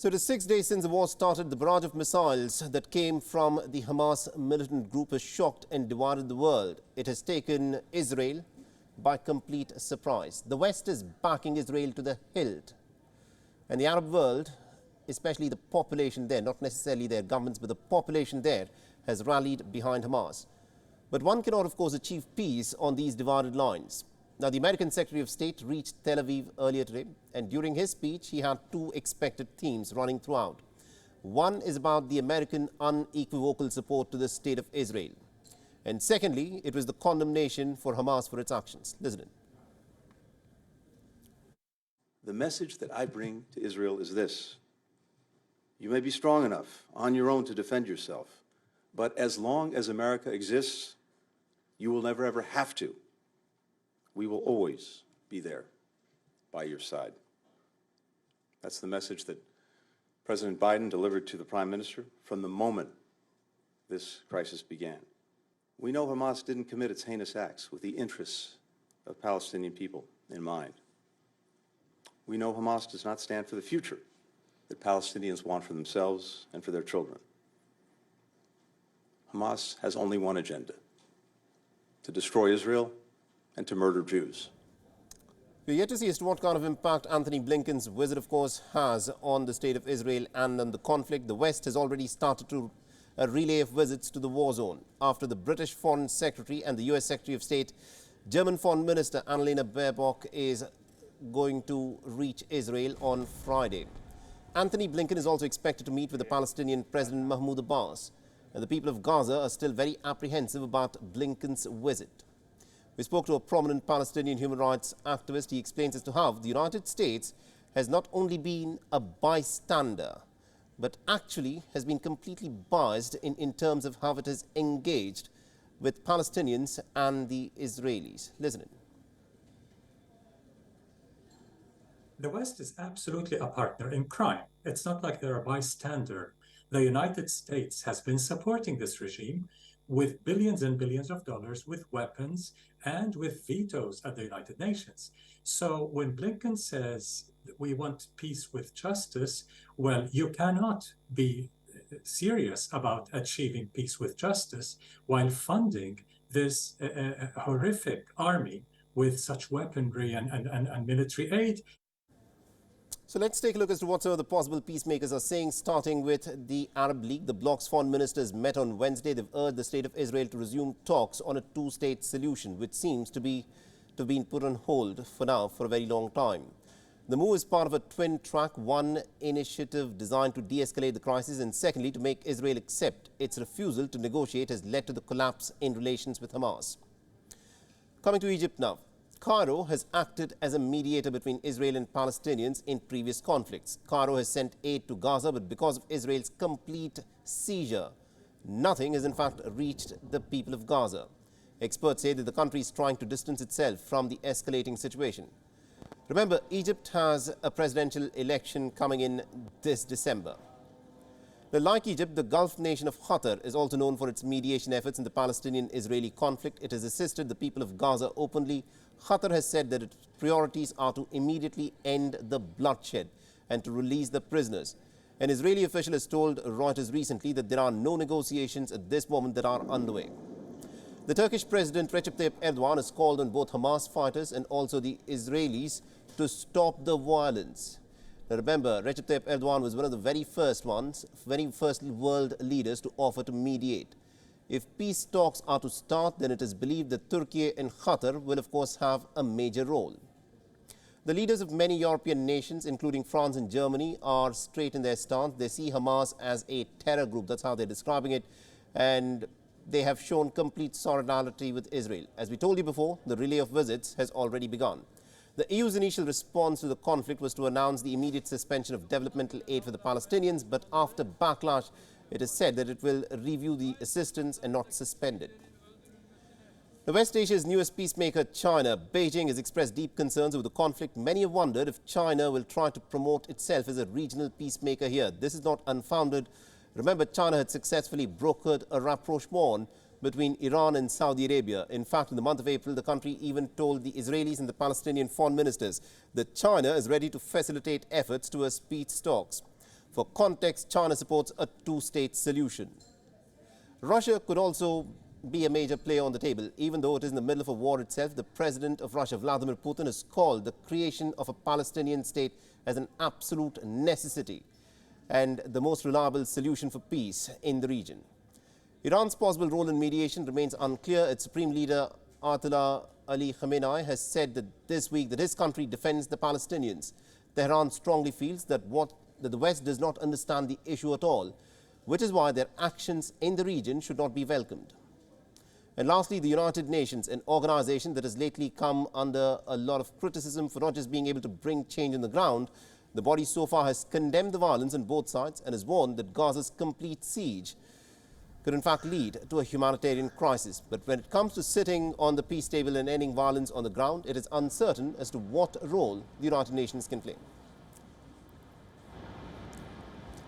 So it is 6 days since the war started. The barrage of missiles that came from the Hamas militant group has shocked and divided the world. It has taken Israel by complete surprise. The West is backing Israel to the hilt. And the Arab world, especially the population there, not necessarily their governments, but the population there, has rallied behind Hamas. But one cannot, of course, achieve peace on these divided lines. Now, the American Secretary of State reached Tel Aviv earlier today, and during his speech, he had two expected themes running throughout. One is about the American unequivocal support to the state of Israel. And secondly, it was the condemnation for Hamas for its actions. Listen in. The message that I bring to Israel is this. You may be strong enough on your own to defend yourself, but as long as America exists, you will never ever have to. We will always be there by your side. That's the message that President Biden delivered to the Prime Minister from the moment this crisis began. We know Hamas didn't commit its heinous acts with the interests of Palestinian people in mind. We know Hamas does not stand for the future that Palestinians want for themselves and for their children. Hamas has only one agenda: to destroy Israel and to murder Jews. We're yet to see as to what kind of impact Antony Blinken's visit, of course, has on the state of Israel and on the conflict. The West has already started to a relay of visits to the war zone after the British Foreign Secretary and the US Secretary of State. German Foreign Minister Annalena Baerbock is going to reach Israel on Friday. Anthony Blinken is also expected to meet with the Palestinian President Mahmoud Abbas. And the people of Gaza are still very apprehensive about Blinken's visit. We spoke to a prominent Palestinian human rights activist. He explains as to how the United States has not only been a bystander, but actually has been completely biased in terms of how it has engaged with Palestinians and the Israelis. Listen in. The West is absolutely a partner in crime. It's not like they're a bystander. The United States has been supporting this regime with billions and billions of dollars, with weapons, and with vetoes at the United Nations. So when Blinken says we want peace with justice, well, you cannot be serious about achieving peace with justice while funding this horrific army with such weaponry and military aid. So let's take a look as to what some of the possible peacemakers are saying, starting with the Arab League. The bloc's foreign ministers met on Wednesday. They've urged the state of Israel to resume talks on a two-state solution, which seems to have been put on hold for now for a very long time. The move is part of a twin-track, one initiative designed to de-escalate the crisis, and secondly, to make Israel accept its refusal to negotiate has led to the collapse in relations with Hamas. Coming to Egypt now. Cairo has acted as a mediator between Israel and Palestinians in previous conflicts. Cairo has sent aid to Gaza, but because of Israel's complete seizure, nothing has in fact reached the people of Gaza. Experts say that the country is trying to distance itself from the escalating situation. Remember, Egypt has a presidential election coming in this December. Now, like Egypt, the Gulf nation of Qatar is also known for its mediation efforts in the Palestinian-Israeli conflict. It has assisted the people of Gaza openly. Qatar has said that its priorities are to immediately end the bloodshed and to release the prisoners. An Israeli official has told Reuters recently that there are no negotiations at this moment that are underway. The Turkish President Recep Tayyip Erdogan has called on both Hamas fighters and also the Israelis to stop the violence. Now remember, Recep Tayyip Erdogan was one of the very first world leaders to offer to mediate. If peace talks are to start, then it is believed that Turkey and Qatar will of course have a major role. The leaders of many European nations, including France and Germany, are straight in their stance. They see Hamas as a terror group. That's how they're describing it. And they have shown complete solidarity with Israel. As we told you before, the relay of visits has already begun. The EU's initial response to the conflict was to announce the immediate suspension of developmental aid for the Palestinians, but after backlash, it is said that it will review the assistance and not suspend it. The West Asia's newest peacemaker, China, Beijing, has expressed deep concerns over the conflict. Many have wondered if China will try to promote itself as a regional peacemaker here. This is not unfounded. Remember, China had successfully brokered a rapprochement between Iran and Saudi Arabia. In fact, in the month of April, the country even told the Israelis and the Palestinian foreign ministers that China is ready to facilitate efforts towards peace talks. For context, China supports a two-state solution. Russia could also be a major player on the table. Even though it is in the middle of a war itself, the president of Russia, Vladimir Putin, has called the creation of a Palestinian state as an absolute necessity and the most reliable solution for peace in the region. Iran's possible role in mediation remains unclear. Its supreme leader, Ayatollah Ali Khamenei, has said that this week that his country defends the Palestinians. Tehran strongly feels that the West does not understand the issue at all, which is why their actions in the region should not be welcomed. And lastly, the United Nations, an organization that has lately come under a lot of criticism for not just being able to bring change on the ground, the body so far has condemned the violence on both sides and has warned that Gaza's complete siege could in fact lead to a humanitarian crisis. But when it comes to sitting on the peace table and ending violence on the ground, it is uncertain as to what role the United Nations can play.